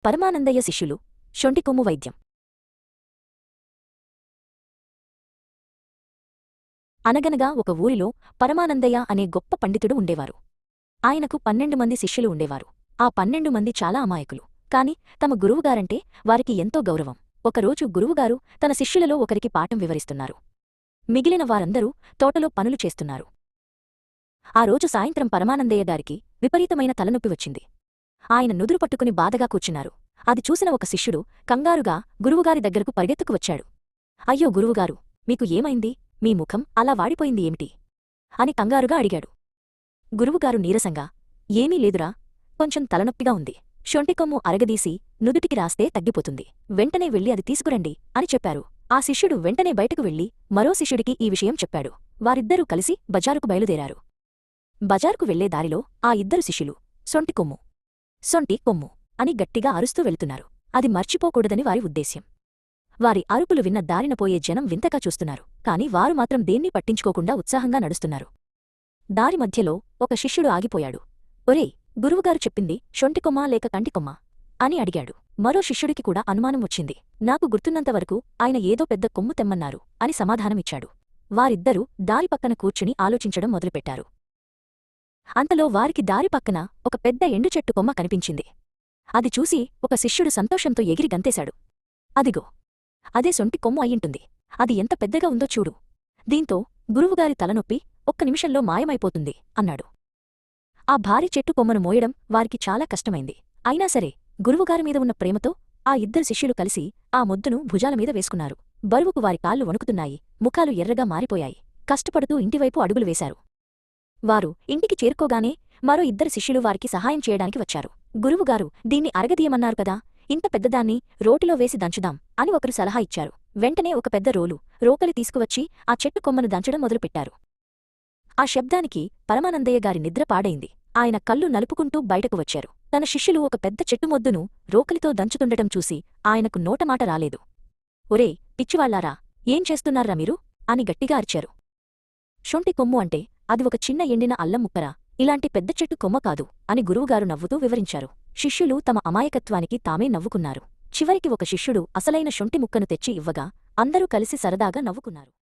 పరమానందయ్య శిష్యులు శొంఠికొమ్ము వైద్యం. అనగనగా ఒక ఊరిలో పరమానందయ్య అనే గొప్ప పండితుడు ఉండేవారు. ఆయనకు 12 మంది శిష్యులు ఉండేవారు. ఆ 12 మంది చాలా అమాయకులు. కాని తమ గురువుగారంటే వారికి ఎంతో గౌరవం. ఒకరోజు గురువుగారు తన శిష్యులలో ఒకరికి పాఠం వివరిస్తున్నారు. మిగిలిన వారందరూ తోటలో పనులు చేస్తున్నారు. ఆ రోజు సాయంత్రం పరమానందయ్య గారికి విపరీతమైన తలనొప్పి వచ్చింది. ఆయన నుదురు పట్టుకుని బాధగా కూర్చున్నారు. అది చూసిన ఒక శిష్యుడు కంగారుగా గురువుగారి దగ్గరకు పరిగెత్తుకు వచ్చాడు. అయ్యో గురువుగారు, మీకు ఏమైంది? మీ ముఖం అలా వాడిపోయింది ఏమిటి? అని కంగారుగా అడిగాడు. గురువుగారు నీరసంగా, ఏమీ లేదురా, కొంచెం తలనొప్పిగా ఉంది. శొంఠికొమ్ము అరగదీసి నుదుటికి రాస్తే తగ్గిపోతుంది. వెంటనే వెళ్ళి అది తీసుకురండి అని చెప్పారు. ఆ శిష్యుడు వెంటనే బయటకు వెళ్లి మరో శిష్యుడికి ఈ విషయం చెప్పాడు. వారిద్దరూ కలిసి బజారుకు బయలుదేరారు. బజారుకు వెళ్లే దారిలో ఆ ఇద్దరు శిష్యులు సొంఠికొమ్ము సొంటి కొమ్ము అని గట్టిగా అరుస్తూ వెళ్తున్నారు. అది మర్చిపోకూడదని వారి ఉద్దేశ్యం. వారి అరుపులు విన్న దారిన పోయే జనం వింతగా చూస్తున్నారు. కాని వారు మాత్రం దేన్నీ పట్టించుకోకుండా ఉత్సాహంగా నడుస్తున్నారు. దారి మధ్యలో ఒక శిష్యుడు ఆగిపోయాడు. ఒరేయ్, గురువుగారు చెప్పింది శొంఠికొమ్మా లేక కంటికొమ్మా అని అడిగాడు. మరో శిష్యుడికి కూడా అనుమానం వచ్చింది. నాకు గుర్తున్నంతవరకు ఆయన ఏదో పెద్ద కొమ్ము తెమ్మన్నారు అని సమాధానమిచ్చాడు. వారిద్దరూ దారి పక్కన కూర్చుని ఆలోచించడం మొదలుపెట్టారు. అంతలో వారికి దారి పక్కన ఒక పెద్ద ఎండుచెట్టు కొమ్మ కనిపించింది. అది చూసి ఒక శిష్యుడు సంతోషంతో ఎగిరి గంతేశాడు. అదిగో, అదే సొంటి కొమ్ము అయ్యుంటుంది. అది ఎంత పెద్దగా ఉందో చూడు. దీంతో గురువుగారి తలనొప్పి ఒక్క నిమిషంలో మాయమైపోతుంది అన్నాడు. ఆ భారీ చెట్టు కొమ్మను మోయడం వారికి చాలా కష్టమైంది. అయినా సరే గురువుగారిమీద ఉన్న ప్రేమతో ఆ ఇద్దరు శిష్యులు కలిసి ఆ మొద్దును భుజాలమీద వేసుకున్నారు. బరువుకు వారి కాళ్ళు వణుకుతున్నాయి, ముఖాలు ఎర్రగా మారిపోయాయి. కష్టపడుతూ ఇంటివైపు అడుగులు వేశారు. వారు ఇంటికి చేరుకోగానే మరో ఇద్దరు శిష్యులు వారికి సహాయం చేయడానికి వచ్చారు. గురువుగారు దీన్ని అరగదీయమన్నారు కదా, ఇంత పెద్దదాన్ని రోటిలో వేసి దంచుదాం అని ఒకరు సలహా ఇచ్చారు. వెంటనే ఒక పెద్ద రోకలి తీసుకువచ్చి ఆ చెట్టు కొమ్మను దంచడం మొదలుపెట్టారు. ఆ శబ్దానికి పరమానందయ్య గారి నిద్ర పాడైంది. ఆయన కళ్ళు నలుపుకుంటూ బయటకు వచ్చారు. తన శిష్యులు ఒక పెద్ద చెట్టుమొద్దును రోకలితో దంచుతుండటం చూసి ఆయనకు నోటమాట రాలేదు. ఒరే పిచ్చివాళ్లారా, ఏం చేస్తున్నారా మీరు అని గట్టిగా అరిచారు. శొంఠి కొమ్ము అంటే అది ఒక చిన్న ఎండిన అల్లం ముక్కరా, ఇలాంటి పెద్ద చెట్టు కొమ్మ కాదు అని గురువుగారు నవ్వుతూ వివరించారు. శిష్యులు తమ అమాయకత్వానికి తామే నవ్వుకున్నారు. చివరికి ఒక శిష్యుడు అసలైన శొంఠి ముక్కను తెచ్చి ఇవ్వగా అందరూ కలిసి సరదాగా నవ్వుకున్నారు.